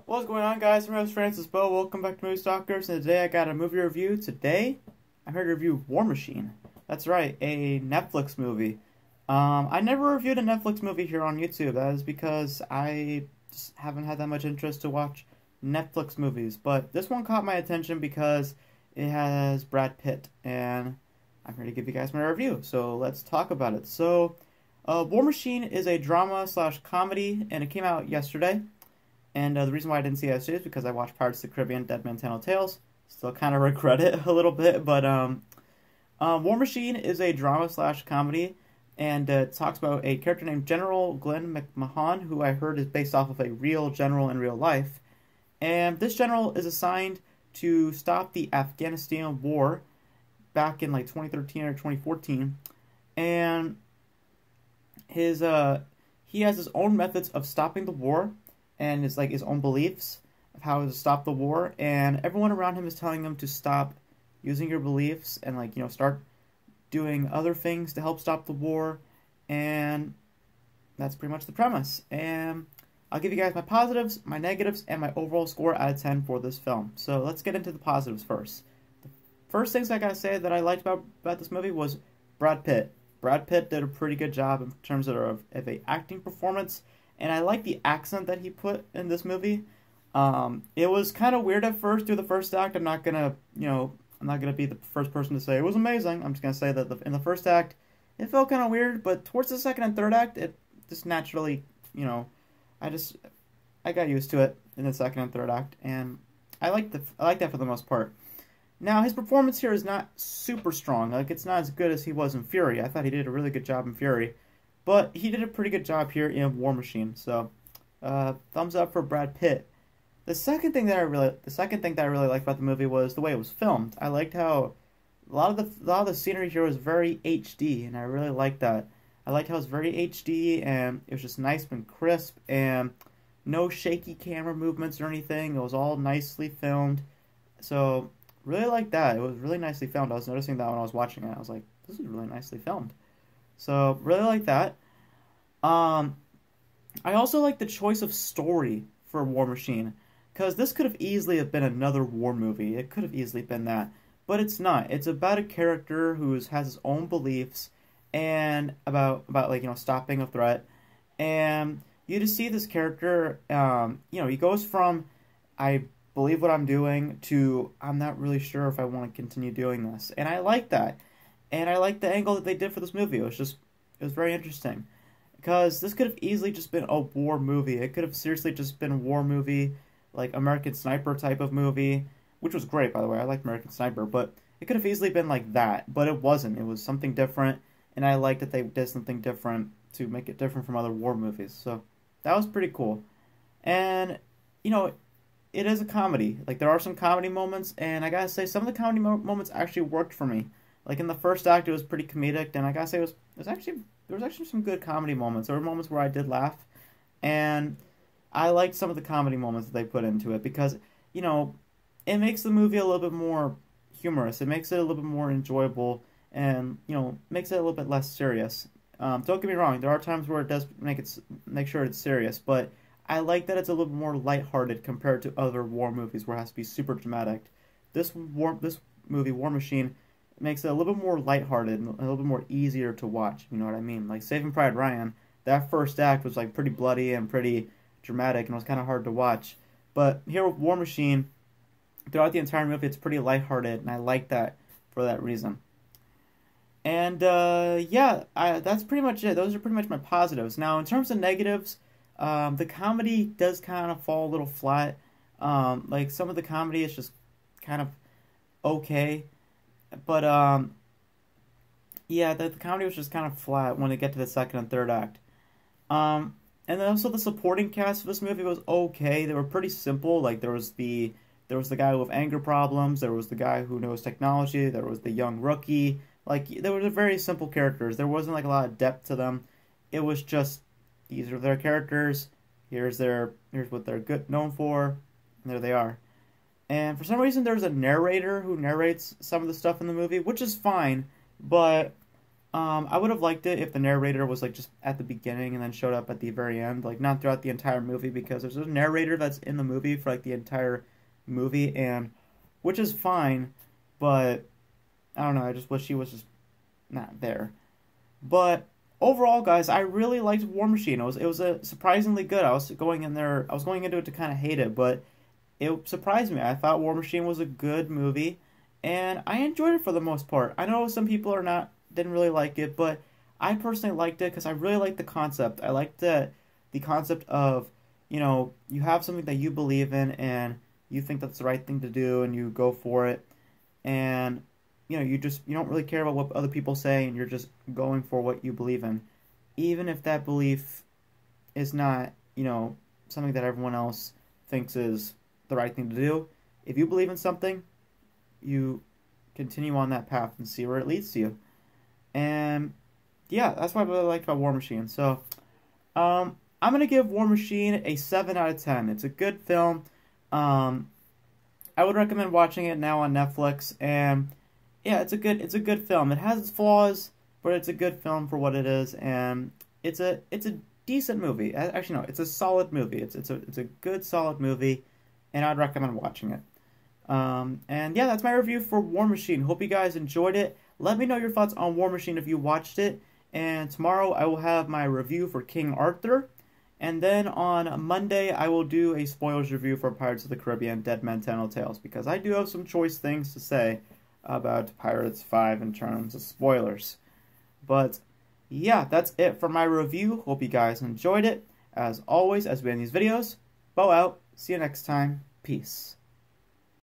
What's going on, guys? My name is Francis Beau. Welcome back to MovieStalkers, and today I got a movie review. Today, I'm here to review War Machine. That's right, a Netflix movie. I never reviewed a Netflix movie here on YouTube. That is because I just haven't had that much interest to watch Netflix movies. But this one caught my attention because it has Brad Pitt, and I'm here to give you guys my review. So let's talk about it. War Machine is a drama/comedy, and it came out yesterday. And the reason why I didn't see it yesterday is because I watched Pirates of the Caribbean, Dead Man's Tales. Still kind of regret it a little bit, but War Machine is a drama/comedy, and it talks about a character named General Glenn McMahon, who I heard is based off of a real general in real life. And this general is assigned to stop the Afghanistan war back in like 2013 or 2014, and he has his own methods of stopping the war, and it's like his own beliefs of how to stop the war, and everyone around him is telling him to stop using your beliefs and start doing other things to help stop the war. And that's pretty much the premise. And I'll give you guys my positives, my negatives, and my overall score out of 10 for this film. So let's get into the positives first. The first things I gotta say that I liked about this movie was Brad Pitt. Brad Pitt did a pretty good job in terms of a acting performance. And I like the accent that he put in this movie. It was kind of weird at first through the first act. I'm not gonna be the first person to say it was amazing. I'm just gonna say that in the first act, it felt kind of weird, but towards the second and third act, it just naturally, I got used to it in the second and third act, and I like that for the most part. Now, his performance here is not super strong. Like, it's not as good as he was in Fury. I thought he did a really good job in Fury. But he did a pretty good job here in War Machine, so thumbs up for Brad Pitt. The second thing that I really liked about the movie was the way it was filmed. I liked how a lot of the scenery here was very HD, and I really liked that. I liked how it was very HD, and it was just nice and crisp, and no shaky camera movements or anything. It was all nicely filmed, so really liked that. It was really nicely filmed. I was noticing that when I was watching it. I was like, this is really nicely filmed. So, really like that. I also like the choice of story for War Machine, because this could have easily have been another war movie. It could have easily been that, but it's not. It's about a character who has his own beliefs and about stopping a threat, and you just see this character. He goes from I believe what I'm doing to I'm not really sure if I want to continue doing this, and I like that. And I like the angle that they did for this movie. It was very interesting. Because this could have easily just been a war movie. It could have seriously just been a war movie, like American Sniper type of movie, which was great, by the way. I liked American Sniper, but it could have easily been like that. But it wasn't. It was something different, and I liked that they did something different to make it different from other war movies. So that was pretty cool. And, it is a comedy. Like, there are some comedy moments, and I gotta say, some of the comedy moments actually worked for me. Like, in the first act, it was pretty comedic, and I gotta say, there was actually some good comedy moments. There were moments where I did laugh, and I liked some of the comedy moments that they put into it, because, it makes the movie a little bit more humorous. It makes it a little bit more enjoyable, and, makes it a little bit less serious. Don't get me wrong, there are times where it does make sure it's serious, but I like that it's a little bit more lighthearted compared to other war movies where it has to be super dramatic. This movie, War Machine, makes it a little bit more lighthearted and a little bit more easier to watch, you know what I mean? Like Saving Private Ryan, that first act was like pretty bloody and pretty dramatic and was kind of hard to watch. But here with War Machine, throughout the entire movie, it's pretty lighthearted, and I like that for that reason. And that's pretty much it. Those are pretty much my positives. Now, in terms of negatives, the comedy does kind of fall a little flat. Like some of the comedy is just kind of okay. But, the comedy was just kind of flat when they get to the second and third act. And then also the supporting cast for this movie was okay. They were pretty simple. Like, there was the guy with anger problems, there was the guy who knows technology, there was the young rookie. Like, they were very simple characters. There wasn't, like, a lot of depth to them. It was just, these are their characters, here's what they're known for, and there they are. And for some reason, there's a narrator who narrates some of the stuff in the movie, which is fine, but I would have liked it if the narrator was like just at the beginning and then showed up at the very end, like not throughout the entire movie, because there's a narrator that's in the movie for like the entire movie, and which is fine, but I don't know, I just wish he was just not there. But overall, guys, I really liked War Machine. It was a surprisingly good. I was going into it to kind of hate it, but it surprised me. I thought War Machine was a good movie, and I enjoyed it for the most part. I know some people didn't really like it, but I personally liked it because I really liked the concept. I liked the concept of, you have something that you believe in and you think that's the right thing to do and you go for it, and you don't really care about what other people say, and you're just going for what you believe in, even if that belief is not something that everyone else thinks is the right thing to do. If you believe in something, you continue on that path and see where it leads to you. And yeah, that's what I really liked about War Machine. So I'm gonna give War Machine a 7 out of 10. It's a good film. I would recommend watching it now on Netflix, and yeah, it's a good film. It has its flaws, but it's a good film for what it is, and it's a decent movie. Actually, no, it's a solid movie. It's a good solid movie, and I'd recommend watching it. And yeah, that's my review for War Machine. Hope you guys enjoyed it. Let me know your thoughts on War Machine if you watched it. And tomorrow I will have my review for King Arthur. And then on Monday I will do a spoilers review for Pirates of the Caribbean: Dead Men Tell No Tales, because I do have some choice things to say about Pirates 5 in terms of spoilers. But yeah, that's it for my review. Hope you guys enjoyed it. As always, as we end these videos, Beau out. See you next time. Peace.